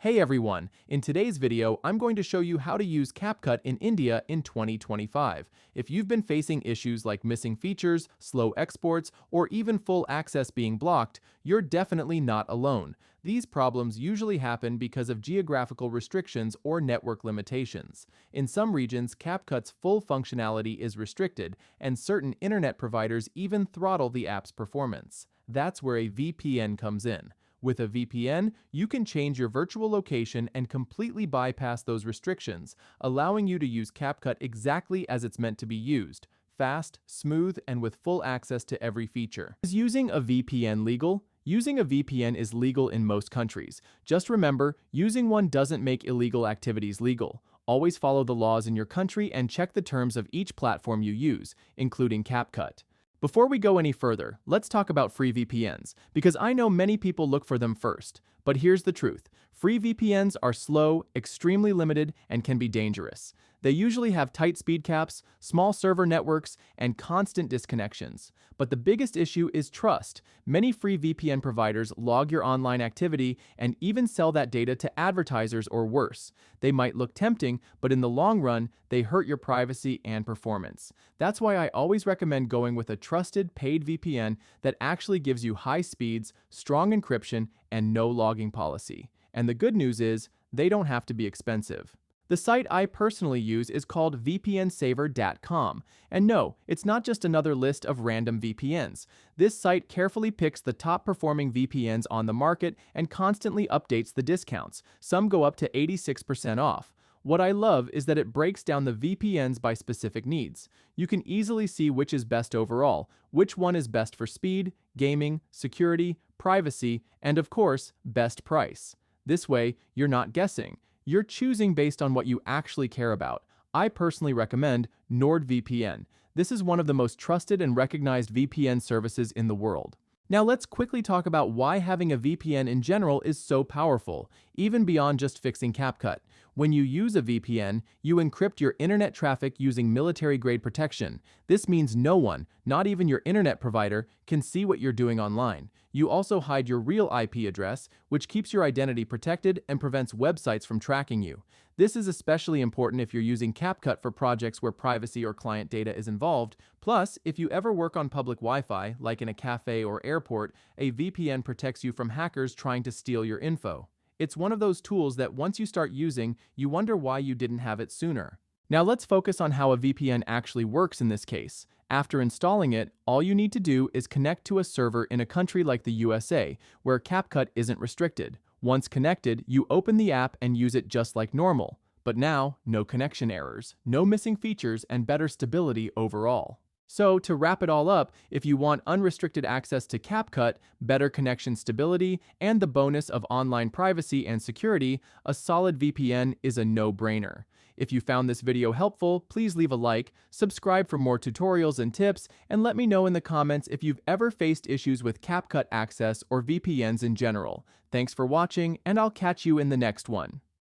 Hey everyone, in today's video, I'm going to show you how to use CapCut in India in 2025. If you've been facing issues like missing features, slow exports, or even full access being blocked, you're definitely not alone. These problems usually happen because of geographical restrictions or network limitations. In some regions, CapCut's full functionality is restricted, and certain internet providers even throttle the app's performance. That's where a VPN comes in. With a VPN, you can change your virtual location and completely bypass those restrictions, allowing you to use CapCut exactly as it's meant to be used: fast, smooth, and with full access to every feature. Is using a VPN legal? Using a VPN is legal in most countries. Just remember, using one doesn't make illegal activities legal. Always follow the laws in your country and check the terms of each platform you use, including CapCut. Before we go any further, let's talk about free VPNs, because I know many people look for them first. But here's the truth. Free VPNs are slow, extremely limited, and can be dangerous. They usually have tight speed caps, small server networks, and constant disconnections. But the biggest issue is trust. Many free VPN providers log your online activity and even sell that data to advertisers or worse. They might look tempting, but in the long run, they hurt your privacy and performance. That's why I always recommend going with a trusted paid VPN that actually gives you high speeds, strong encryption, and no logging policy. And the good news is, they don't have to be expensive. The site I personally use is called vpnsaver.com, and no, it's not just another list of random VPNs. This site carefully picks the top performing VPNs on the market and constantly updates the discounts. Some go up to 86% off. What I love is that it breaks down the VPNs by specific needs. You can easily see which is best overall, which one is best for speed, gaming, security, privacy, and of course, best price. This way, you're not guessing. You're choosing based on what you actually care about. I personally recommend NordVPN. This is one of the most trusted and recognized VPN services in the world. Now let's quickly talk about why having a VPN in general is so powerful, even beyond just fixing CapCut. When you use a VPN, you encrypt your internet traffic using military-grade protection. This means no one, not even your internet provider, can see what you're doing online. You also hide your real IP address, which keeps your identity protected and prevents websites from tracking you. This is especially important if you're using CapCut for projects where privacy or client data is involved. Plus, if you ever work on public Wi-Fi, like in a cafe or airport, a VPN protects you from hackers trying to steal your info. It's one of those tools that once you start using, you wonder why you didn't have it sooner. Now let's focus on how a VPN actually works in this case. After installing it, all you need to do is connect to a server in a country like the USA, where CapCut isn't restricted. Once connected, you open the app and use it just like normal. But now, no connection errors, no missing features, and better stability overall. So, to wrap it all up, if you want unrestricted access to CapCut, better connection stability, and the bonus of online privacy and security, a solid VPN is a no-brainer. If you found this video helpful, please leave a like, subscribe for more tutorials and tips, and let me know in the comments if you've ever faced issues with CapCut access or VPNs in general. Thanks for watching, and I'll catch you in the next one.